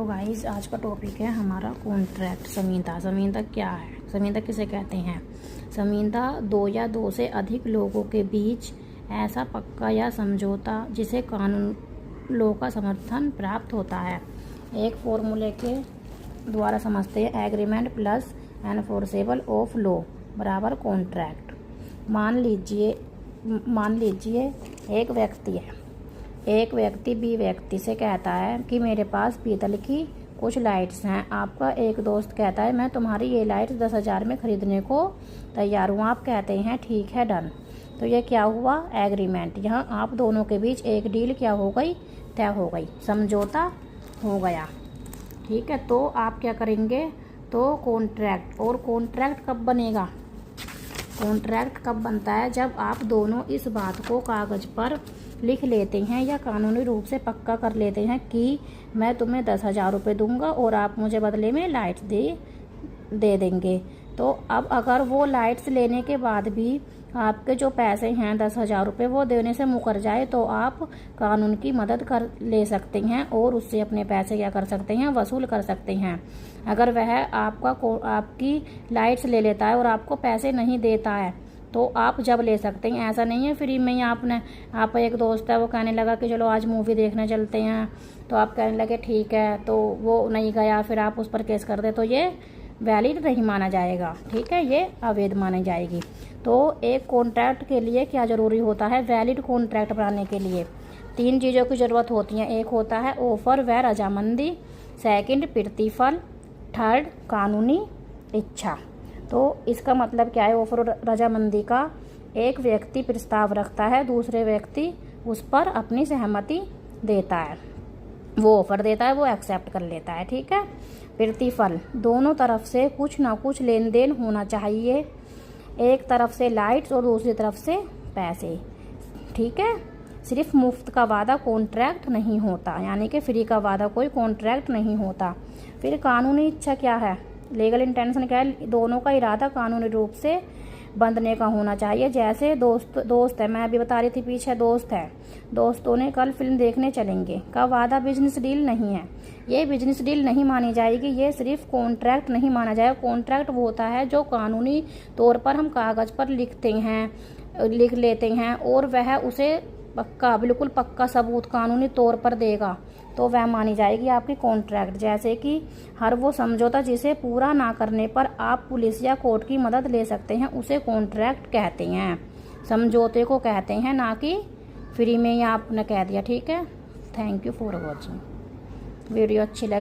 Hello guys, आज का topic है हमारा कॉन्ट्रैक्ट। ज़मींदा। ज़मींदा क्या है? ज़मींदा किसे कहते हैं? ज़मींदा दो या दो से अधिक लोगों के बीच ऐसा पक्का या समझौता जिसे कानून लॉ का समर्थन प्राप्त होता है। एक फॉर्मूले के द्वारा समझते हैं, agreement plus enforceable of law बराबर कॉन्ट्रैक्ट। मान लीजिए एक व्यक्ति बी व्यक्ति से कहता है कि मेरे पास पीतल की कुछ लाइट्स हैं। आपका एक दोस्त कहता है मैं तुम्हारी ये लाइट्स 10,000 में ख़रीदने को तैयार हूँ। आप कहते हैं ठीक है, डन। तो ये क्या हुआ? एग्रीमेंट। यहाँ आप दोनों के बीच एक डील क्या हो गई? तय हो गई, समझौता हो गया। ठीक है, तो आप क्या करेंगे? तो कॉन्ट्रैक्ट। और कॉन्ट्रैक्ट कब बनेगा? कॉन्ट्रैक्ट कब बनता है? जब आप दोनों इस बात को कागज़ पर लिख लेते हैं या कानूनी रूप से पक्का कर लेते हैं कि मैं तुम्हें 10,000 रुपये दूंगा और आप मुझे बदले में लाइट्स दे देंगे। तो अब अगर वो लाइट्स लेने के बाद भी आपके जो पैसे हैं 10,000 रुपये वो देने से मुकर जाए तो आप कानून की मदद कर ले सकते हैं और उससे अपने पैसे क्या कर सकते हैं? वसूल कर सकते हैं। अगर वह आपकी लाइट्स ले लेता है और आपको पैसे नहीं देता है तो आप जब ले सकते हैं। ऐसा नहीं है फ्री में ही आप एक दोस्त है वो कहने लगा कि चलो आज मूवी देखने चलते हैं, तो आप कहने लगे ठीक है, तो वो नहीं गया, फिर आप उस पर केस कर दे तो ये वैलिड नहीं माना जाएगा। ठीक है, ये अवैध मानी जाएगी। तो एक कॉन्ट्रैक्ट के लिए क्या ज़रूरी होता है? वैलिड कॉन्ट्रैक्ट बनाने के लिए 3 चीज़ों की ज़रूरत होती है। एक होता है ऑफर व रजामंदी, सेकंड प्रतिफल, थर्ड कानूनी इच्छा। तो इसका मतलब क्या है? ऑफर और रजामंदी का एक व्यक्ति प्रस्ताव रखता है, दूसरे व्यक्ति उस पर अपनी सहमति देता है, वो ऑफर देता है, वो एक्सेप्ट कर लेता है। ठीक है। प्रतिफल, दोनों तरफ से कुछ ना कुछ लेन देन होना चाहिए, एक तरफ से लाइट्स और दूसरी तरफ से पैसे। ठीक है, सिर्फ मुफ्त का वादा कॉन्ट्रैक्ट नहीं होता, यानी कि फ्री का वादा कोई कॉन्ट्रैक्ट नहीं होता। फिर कानूनी इच्छा क्या है? लीगल इंटेंशन क्या है? दोनों का इरादा कानूनी रूप से बंधने का होना चाहिए। जैसे दोस्त है, मैं अभी बता रही थी पीछे, दोस्त है, दोस्तों ने कल फिल्म देखने चलेंगे का वादा बिजनेस डील नहीं है, ये बिजनेस डील नहीं मानी जाएगी, ये सिर्फ कॉन्ट्रैक्ट नहीं माना जाएगा। कॉन्ट्रैक्ट वो होता है जो कानूनी तौर पर हम कागज़ पर लिख लेते हैं और वह उसे बिल्कुल पक्का सबूत कानूनी तौर पर देगा तो वह मानी जाएगी आपकी कॉन्ट्रैक्ट। जैसे कि हर वो समझौता जिसे पूरा ना करने पर आप पुलिस या कोर्ट की मदद ले सकते हैं, उसे कॉन्ट्रैक्ट कहते हैं, समझौते को कहते हैं, ना कि फ्री में ही आपने कह दिया। ठीक है, thank you for watching. Video अच्छी लगी